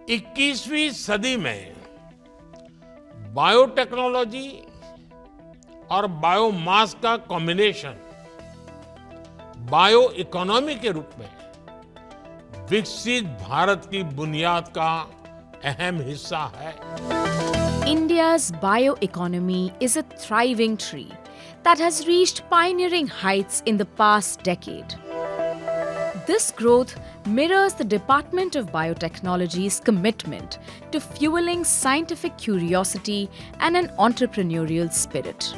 21वीं सदी में बायोटेक्नोलॉजी और बायोमास का कॉम्बिनेशन बायो इकोनॉमी के रूप में विकसित भारत की बुनियाद का अहम हिस्सा है। India's bioeconomy is a thriving tree that has reached pioneering heights in the past decade. This growth mirrors the Department of Biotechnology's commitment to fueling scientific curiosity and an entrepreneurial spirit.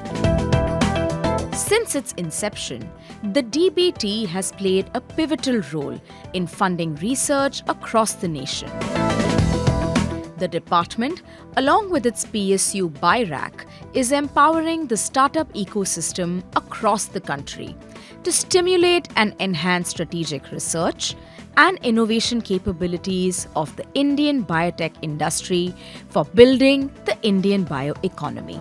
Since its inception, the DBT has played a pivotal role in funding research across the nation. The department, along with its PSU BIRAC, is empowering the startup ecosystem across the country to stimulate and enhance strategic research and innovation capabilities of the Indian biotech industry for building the Indian bioeconomy.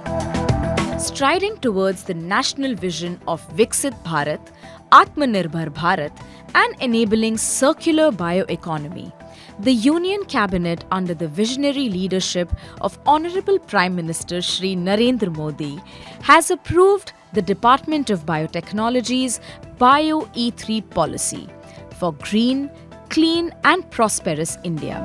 Striding towards the national vision of Viksit Bharat, Atmanirbhar Bharat, and enabling circular bioeconomy, the Union Cabinet, under the visionary leadership of Honorable Prime Minister Shri Narendra Modi, has approved the Department of Biotechnology's Bio E3 policy for green, clean, and prosperous India,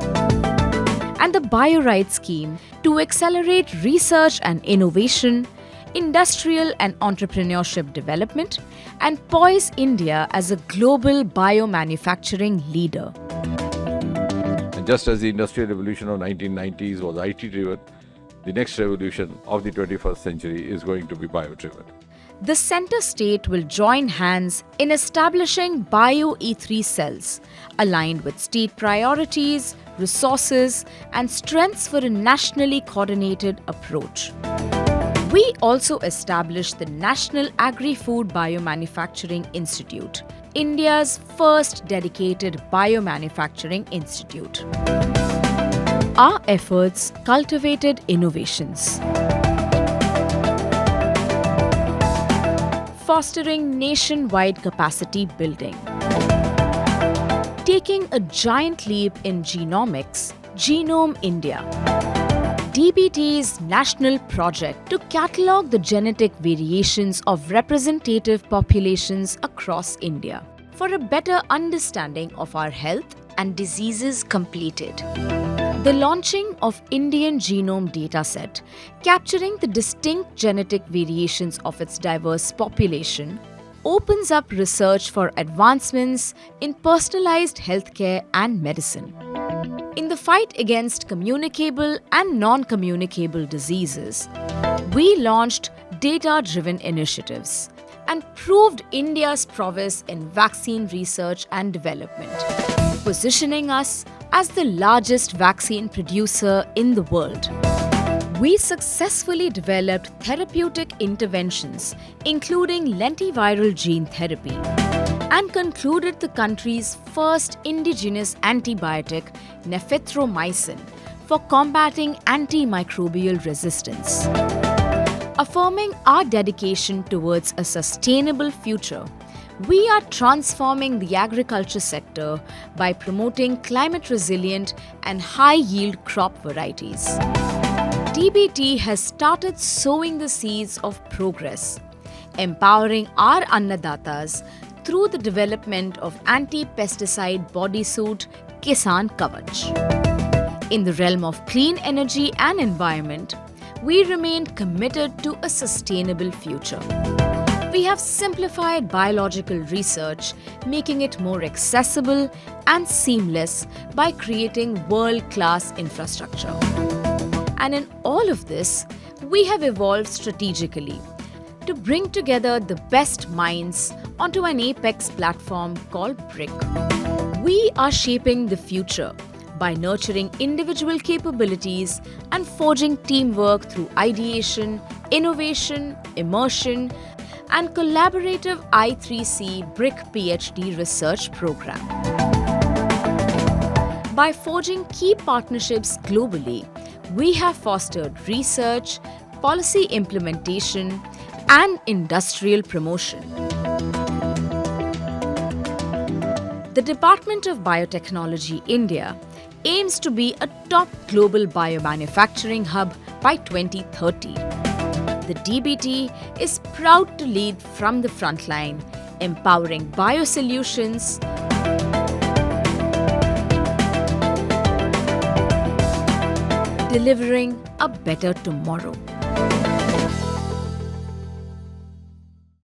and the BioRight scheme to accelerate research and innovation, industrial and entrepreneurship development, and poise India as a global biomanufacturing leader. Just as the industrial revolution of 1990s was IT driven, the next revolution of the 21st century is going to be bio driven. The center state will join hands in establishing Bio E3 cells aligned with state priorities, resources, and strengths for a nationally coordinated approach. We also established the National Agri-Food Biomanufacturing Institute, India's first dedicated biomanufacturing institute. Our efforts cultivated innovations, fostering nationwide capacity building, taking a giant leap in genomics, Genome India, DBT's national project to catalogue the genetic variations of representative populations across India for a better understanding of our health and diseases completed. The launching of Indian Genome Dataset, capturing the distinct genetic variations of its diverse population, opens up research for advancements in personalized healthcare and medicine. In the fight against communicable and non-communicable diseases, we launched data-driven initiatives and proved India's prowess in vaccine research and development, positioning us as the largest vaccine producer in the world. We successfully developed therapeutic interventions, including lentiviral gene therapy, and concluded the country's first indigenous antibiotic, nephithromycin, for combating antimicrobial resistance. Affirming our dedication towards a sustainable future, we are transforming the agriculture sector by promoting climate-resilient and high-yield crop varieties. DBT has started sowing the seeds of progress, empowering our Annadatas through the development of anti-pesticide bodysuit Kisan Kavach. In the realm of clean energy and environment, we remain committed to a sustainable future. We have simplified biological research, making it more accessible and seamless by creating world-class infrastructure. And in all of this, we have evolved strategically to bring together the best minds onto an apex platform called BRIC. We are shaping the future by nurturing individual capabilities and forging teamwork through ideation, innovation, immersion, and collaborative I3C BRIC PhD research program. By forging key partnerships globally, we have fostered research, policy implementation, and industrial promotion. The Department of Biotechnology India aims to be a top global biomanufacturing hub by 2030. The DBT is proud to lead from the front line, empowering biosolutions, delivering a better tomorrow.